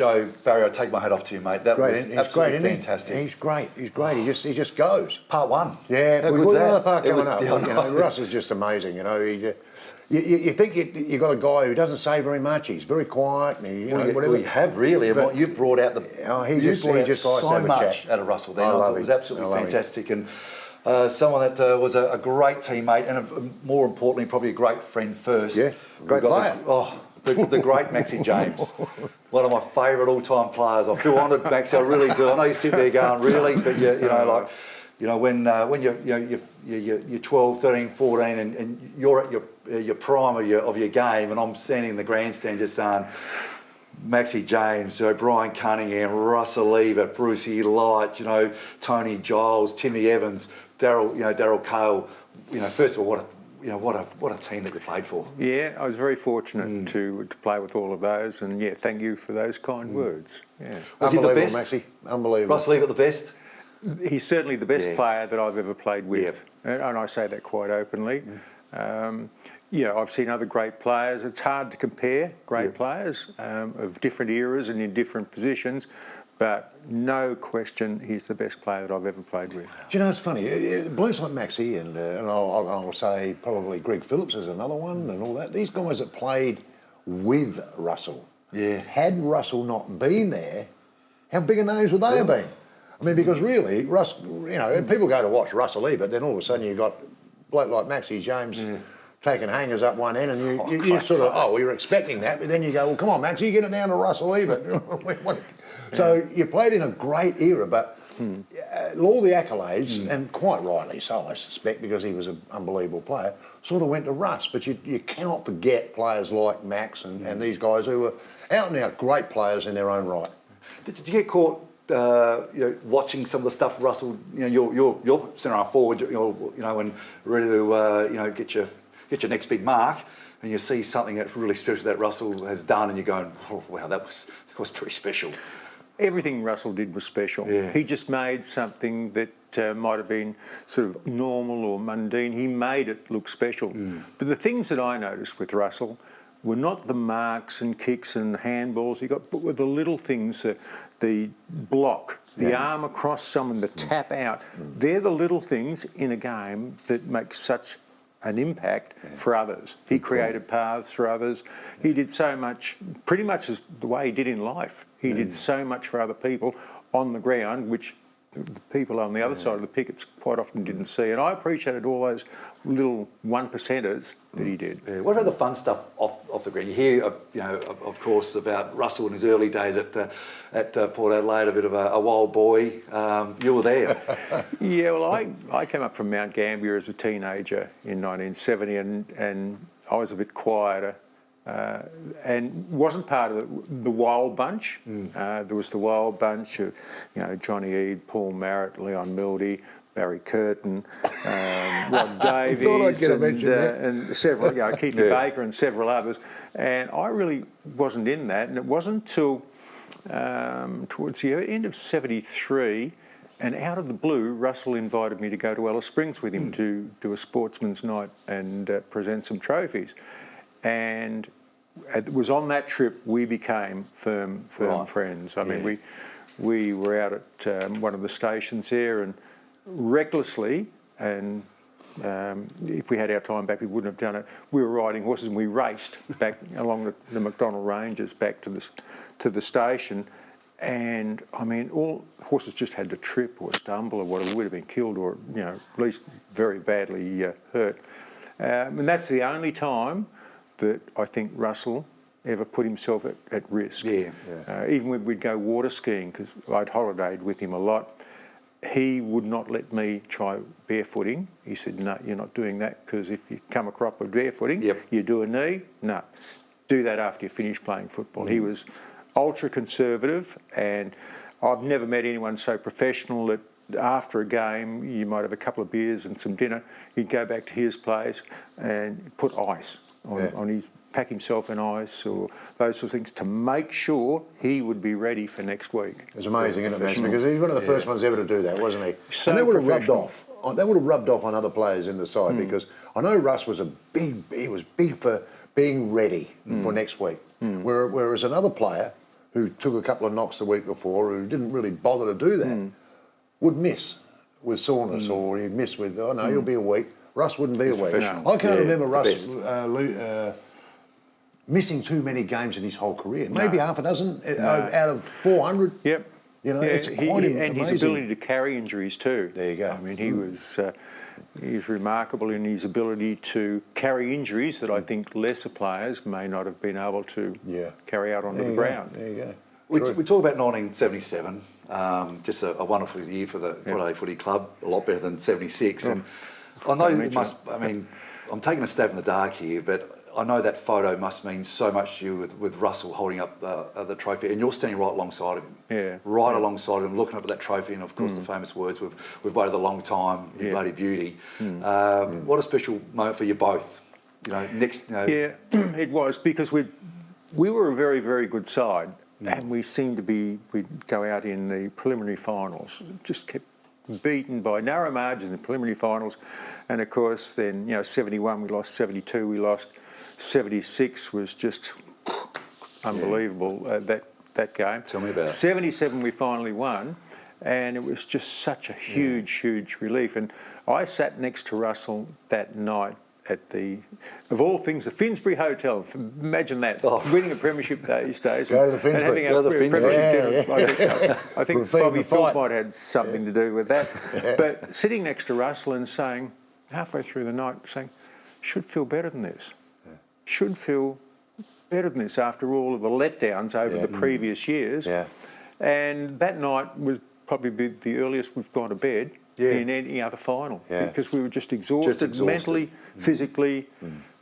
show, Barry, I take my hat off to you, mate. That was absolutely fantastic. He's great. He just goes. Part one. Yeah, how we've good's got another that? part coming up. Yeah, You know, Russ is just amazing. You know, you think you got a guy who doesn't say very much. He's very quiet. And whatever. We have really. But you've brought out he just likes so to much out of Russell. Then I thought it was absolutely fantastic, and someone that was a great teammate, and more importantly, probably a great friend first. Yeah, great player. The great Maxie James, one of my favourite all-time players. I feel honoured, Maxie. I really do. I know you sit there going, really, but when you're 12, 13, 14, and you're at your prime of your game, and I'm standing in the grandstand just saying, Maxie James, Brian Cunningham, Russell Ebert, Brucey Light, Tony Giles, Timmy Evans, Daryl Cale. First of all, what a team that you played for. Yeah, I was very fortunate to play with all of those, and thank you for those kind words. Yeah, was he the best? Maxie? Unbelievable. Russell Ebert the best? He's certainly the best player that I've ever played with, and I say that quite openly. I've seen other great players. It's hard to compare great players of different eras and in different positions, but no question he's the best player that I've ever played with. Do you know, it's funny, blokes like Maxie and I'll say probably Greg Phillips is another one and all that, these guys that played with Russell, had Russell not been there, how big a names would they have been? I mean, because really, people go to watch Russell Ebert, then all of a sudden you've got a bloke like Maxie James taking hangers up one end, and you sort of, you're expecting that, but then you go, well, come on, Maxie, you get it down to Russell Ebert. So you played in a great era, but all the accolades, and quite rightly so, I suspect, because he was an unbelievable player, sort of went to Russ. But you cannot forget players like Max and these guys who were out and out great players in their own right. Did you get caught watching some of the stuff Russell, you're centre forward, when ready to get your next big mark, and you see something that's really special that Russell has done, and you're going, oh, wow, that was pretty special. Everything Russell did was special. Yeah. He just made something that might have been sort of normal or mundane. He made it look special. But the things that I noticed with Russell were not the marks and kicks and handballs he got, but were the little things, the block, the arm across someone, the tap out. They're the little things in a game that make such an impact for others. He created paths for others. He did so much, pretty much as the way he did in life. He did so much for other people on the ground, which the people on the other side of the pickets quite often didn't see. And I appreciated all those little one-percenters that he did. Yeah. What about the fun stuff off the ground? You hear, of course, about Russell in his early days at Port Adelaide, a bit of a wild boy. You were there. Yeah, well, I came up from Mount Gambier as a teenager in 1970, and I was a bit quieter. And wasn't part of the wild bunch. There was the wild bunch of, Johnny Eade, Paul Marrett, Leon Mildy, Barry Curtin, Rod Davies, and several, Keith Baker and several others. And I really wasn't in that. And it wasn't until towards the end of '73, and out of the blue, Russell invited me to go to Alice Springs with him to do a sportsman's night and present some trophies. And it was on that trip we became firm friends. I mean, we were out at one of the stations there, and recklessly, and if we had our time back, we wouldn't have done it. We were riding horses, and we raced back along the McDonnell Ranges back to the station. And I mean, all horses just had to trip or stumble or whatever, would have been killed or at least very badly hurt. And that's the only time that I think Russell ever put himself at risk. Even when we'd go water skiing, because I'd holidayed with him a lot, he would not let me try barefooting. He said, no, you're not doing that, because if you come a crop with barefooting, you do a knee. No, do that after you finish playing football. He was ultra conservative, and I've never met anyone so professional that after a game, you might have a couple of beers and some dinner, he'd go back to his place and put ice on his, pack himself in ice or those sort of things to make sure he would be ready for next week. It's amazing, isn't it, Max? Because he's one of the first ones ever to do that, wasn't he? So and that would have rubbed off. That would have rubbed off on other players in the side, because I know Russ was big for being ready for next week. Whereas another player who took a couple of knocks the week before, who didn't really bother to do that, would miss with soreness, or he'd miss with, oh no, you'll be a week. Russ wouldn't be a week. I can't remember Russ missing too many games in his whole career. Maybe half a dozen out of 400. Yep. You know, it's quite amazing. And his ability to carry injuries too. There you go. I mean, he was remarkable in his ability to carry injuries that I think lesser players may not have been able to carry out onto the ground. There you go. We talk about 1977, just a wonderful year for the Adelaide Footy Club, a lot better than 76. And I know it must, I mean, I'm taking a stab in the dark here, but I know that photo must mean so much to you with Russell holding up the trophy, and you're standing right alongside of him. Alongside him, looking up at that trophy, and of course the famous words, we've waited a long time, you bloody beauty. What a special moment for you both. You know, next. You know, yeah, it was, because we were a very, very good side, and we seemed to be, we'd go out in the preliminary finals, just kept beaten by narrow margins in the preliminary finals, and of course then, you know, 71 we lost, 72 we lost, 76 was just unbelievable, that game. Tell me about it. 77 we finally won, and it was just such a huge relief. And I sat next to Russell that night at of all things, the Finsbury Hotel. Imagine that, winning a premiership these days. Go to the Finsbury. And having a premiership dinner. I think Bobby Philp might have had something to do with that. But sitting next to Russell and saying, halfway through the night, saying, should feel better than this. Should feel better than this after all of the letdowns over the previous years. And that night was probably the earliest we've gone to bed in any other final, because we were just exhausted. Mentally, physically,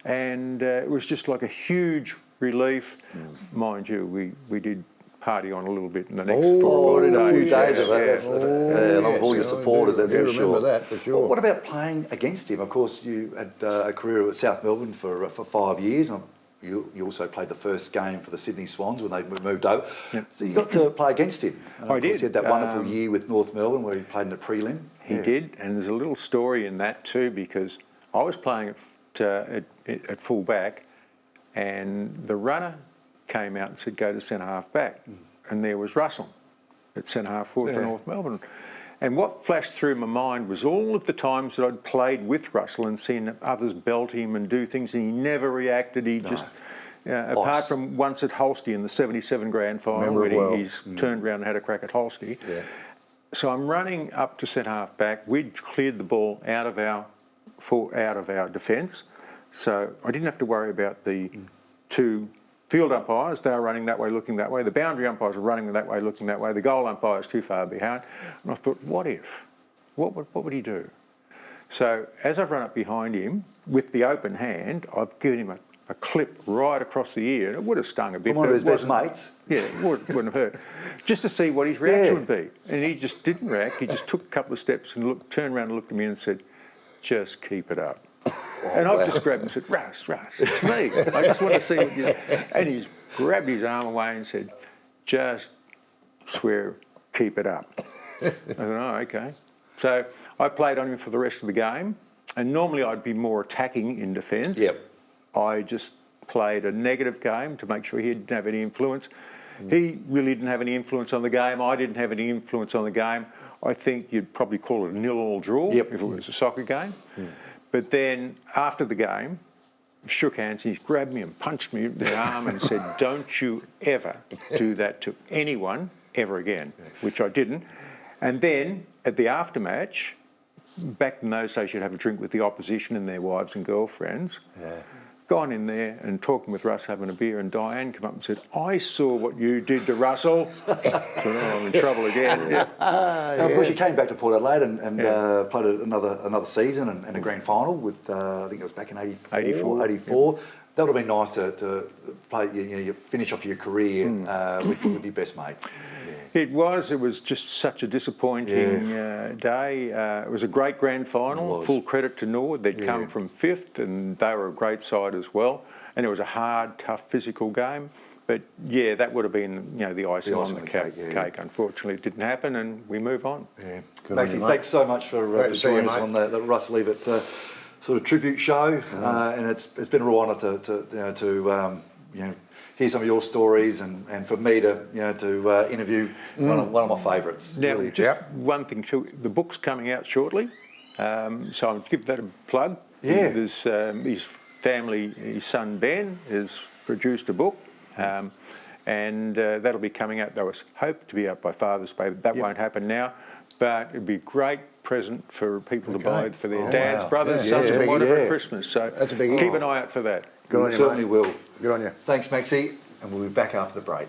and it was just like a huge relief. Mind you, we did party on a little bit in the next 4 or 5 days. A few days of it. Along with all your supporters, that's for sure. Remember that for sure. Well, what about playing against him? Of course, you had a career at South Melbourne for 5 years, and you also played the first game for the Sydney Swans when they moved over. So you got to play against him. I did. You had that wonderful year with North Melbourne where he played in the prelim. He did, and there's a little story in that too, because I was playing at full back, and the runner came out and said, go to centre half back. And there was Russell at centre half forward for North Melbourne. And what flashed through my mind was all of the times that I'd played with Russell and seen others belt him and do things, and he never reacted. He just, apart from once at Holsty in the 77 grand final, when he's turned around and had a crack at Holsty. So I'm running up to centre half back. We'd cleared the ball out of our defence, so I didn't have to worry about the two field umpires. They were running that way, looking that way. The boundary umpires were running that way, looking that way. The goal umpire's too far behind. And I thought, what if? What would he do? So as I've run up behind him with the open hand, I've given him a clip right across the ear, and it would have stung a bit. One of his best mates. Yeah, it wouldn't have hurt. Just to see what his reaction would be. And he just didn't react. He just took a couple of steps and turned around and looked at me and said, just keep it up. And I've just grabbed him and said, Russ, it's me. I just want to see what you... And he's grabbed his arm away and said, just swear, keep it up. I said, oh, okay. So I played on him for the rest of the game, and normally I'd be more attacking in defence. I just played a negative game to make sure he didn't have any influence. He really didn't have any influence on the game. I didn't have any influence on the game. I think you'd probably call it a 0-0 draw if it was a soccer game. But then after the game, shook hands, he's grabbed me and punched me in the arm and said, don't you ever do that to anyone ever again, which I didn't. And then at the aftermatch, back in those days you'd have a drink with the opposition and their wives and girlfriends. Gone in there and talking with Russ, having a beer, and Diane came up and said, I saw what you did to Russell. So I'm in trouble again. Now, of course, you came back to Port Adelaide and played another season and a grand final with, I think it was back in 84. That would have been nice to play, you finish off your career with your best mate. It was just such a disappointing day. It was a great grand final. Full credit to Norwood. They'd come from fifth, and they were a great side as well. And it was a hard, tough, physical game. But that would have been the icing on the cake. Unfortunately, it didn't happen, and we move on. Maxie, thanks so much for joining us on the Russ Leavitt sort of tribute show. And it's been a real honour to hear some of your stories, and for me to interview one of my favourites. Now, Really. just one thing too, the book's coming out shortly, so I'll give that a plug. Yeah. There's his family, his son Ben has produced a book, and that'll be coming out. That was hoped to be out by Father's Day, but that won't happen now. But it'd be a great present for people to buy for their dads, brothers, Yeah, sons, that's a and big- whatever yeah. at Christmas. So That's a big- keep an eye out for that. Good on We you, certainly mate. will. Good on you. Thanks, Maxie, and we'll be back after the break.